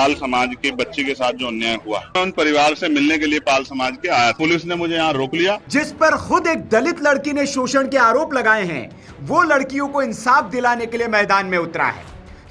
पाल समाज के बच्चे के साथ जो अन्याय हुआ, मैं उन परिवार से मिलने के लिए पाल समाज के आया। पुलिस ने मुझे यहाँ रोक लिया, जिस पर खुद एक दलित लड़की ने शोषण के आरोप लगाए हैं, वो लड़कियों को इंसाफ दिलाने के लिए मैदान में उतरा है।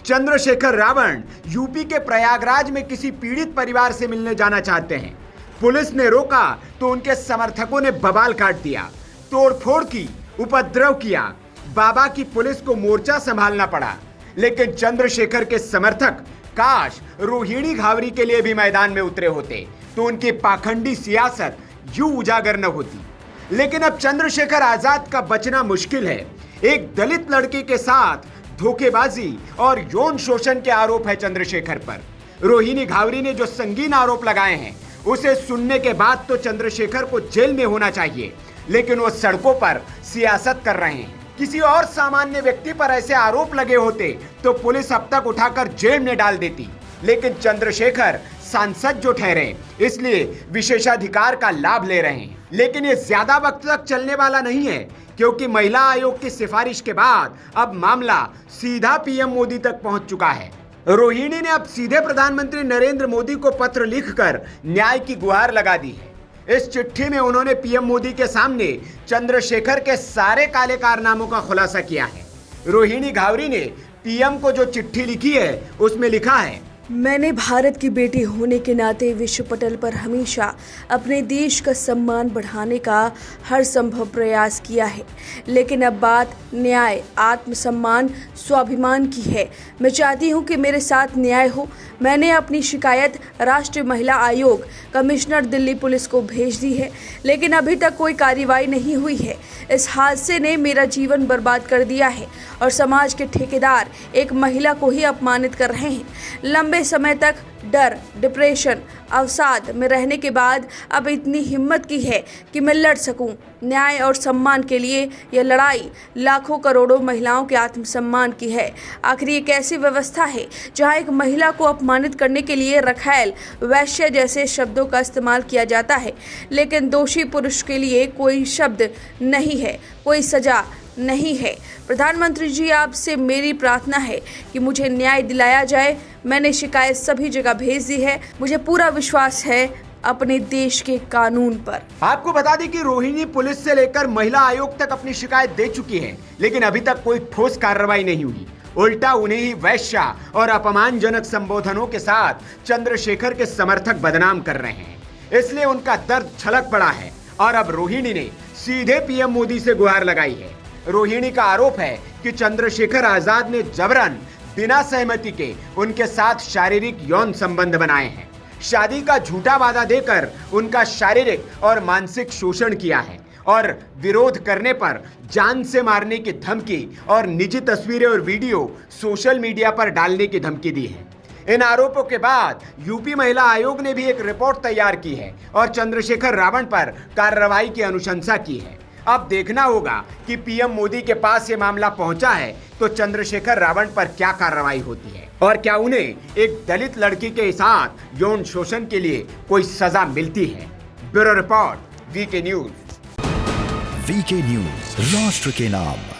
चंद्रशेखर रावण यूपी के प्रयागराज में किसी पीड़ित परिवार से मिलने जाना चाहते हैं। पुलिस ने रोका तो उनके समर्थकों ने बवाल काट दिया, तोड़फोड़ की, उपद्रव किया। बाबा की पुलिस को मोर्चा संभालना पड़ा। लेकिन चंद्रशेखर के समर्थक काश रोहिणी घावरी के लिए भी मैदान में उतरे होते तो उनकी पाखंडी सियासत यूं उजागर न होती। लेकिन अब चंद्रशेखर आजाद का बचना मुश्किल है। एक दलित लड़के के साथ धोखेबाजी और यौन शोषण के आरोप है चंद्रशेखर पर। रोहिणी घावरी ने जो संगीन आरोप लगाए हैं, उसे सुनने के बाद तो चंद्रशेखर को जेल में होना चाहिए, लेकिन वो सड़कों पर सियासत कर रहे हैं। किसी और सामान्य व्यक्ति पर ऐसे आरोप लगे होते तो पुलिस अब तक उठाकर जेल में डाल देती। लेकिन चंद्रशेखर सांसद जो ठहरे, इसलिए विशेषाधिकार का लाभ ले रहे हैं। लेकिन ये ज्यादा वक्त तक चलने वाला नहीं है, क्योंकि महिला आयोग की सिफारिश के बाद अब मामला सीधा पीएम मोदी तक पहुंच चुका है। रोहिणी ने अब सीधे प्रधानमंत्री नरेंद्र मोदी को पत्र लिखकर न्याय की गुहार लगा दी है। इस चिट्ठी में उन्होंने पीएम मोदी के सामने चंद्रशेखर के सारे काले कारनामों का खुलासा किया है। रोहिणी घावरी ने पीएम को जो चिट्ठी लिखी है, उसमें लिखा है, मैंने भारत की बेटी होने के नाते विश्व पटल पर हमेशा अपने देश का सम्मान बढ़ाने का हर संभव प्रयास किया है, लेकिन अब बात न्याय, आत्मसम्मान, स्वाभिमान की है। मैं चाहती हूं कि मेरे साथ न्याय हो। मैंने अपनी शिकायत राष्ट्रीय महिला आयोग, कमिश्नर दिल्ली पुलिस को भेज दी है, लेकिन अभी तक कोई कार्रवाई नहीं हुई है। इस हादसे ने मेरा जीवन बर्बाद कर दिया है और समाज के ठेकेदार एक महिला को ही अपमानित कर रहे हैं। लंबे समय तक डर, डिप्रेशन, अवसाद में रहने के बाद अब इतनी हिम्मत की है कि मैं लड़ सकूं। न्याय और सम्मान के लिए यह लड़ाई लाखों करोड़ों महिलाओं के आत्मसम्मान की है। आखिर ये कैसी व्यवस्था है जहां एक महिला को अपमानित करने के लिए रखैल, वैश्य जैसे शब्दों का इस्तेमाल किया जाता है, लेकिन दोषी पुरुष के लिए कोई शब्द नहीं है, कोई सजा नहीं है। प्रधानमंत्री जी, आपसे मेरी प्रार्थना है कि मुझे न्याय दिलाया जाए। मैंने शिकायत सभी जगह भेज दी है। मुझे पूरा विश्वास है अपने देश के कानून पर। आपको बता दें कि रोहिणी पुलिस से लेकर महिला आयोग तक अपनी शिकायत दे चुकी है, लेकिन अभी तक कोई ठोस कार्रवाई नहीं हुई। उल्टा उन्हें ही वैश्या और अपमानजनक संबोधनों के साथ चंद्रशेखर के समर्थक बदनाम कर रहे हैं। इसलिए उनका दर्द छलक पड़ा है और अब रोहिणी ने सीधे पीएम मोदी से गुहार लगाई है। रोहिणी का आरोप है कि चंद्रशेखर आजाद ने जबरन, बिना सहमति के उनके साथ शारीरिक यौन संबंध बनाए हैं। शादी का झूठा वादा देकर उनका शारीरिक और मानसिक शोषण किया है और विरोध करने पर जान से मारने की धमकी और निजी तस्वीरें और वीडियो सोशल मीडिया पर डालने की धमकी दी है। इन आरोपों के बाद यूपी महिला आयोग ने भी एक रिपोर्ट तैयार की है और चंद्रशेखर रावण पर कार्रवाई की अनुशंसा की है। अब देखना होगा कि पीएम मोदी के पास ये मामला पहुंचा है तो चंद्रशेखर रावण पर क्या कार्रवाई होती है और क्या उन्हें एक दलित लड़की के साथ यौन शोषण के लिए कोई सजा मिलती है। Bureau report, VK news. VK news, राष्ट्र के नाम।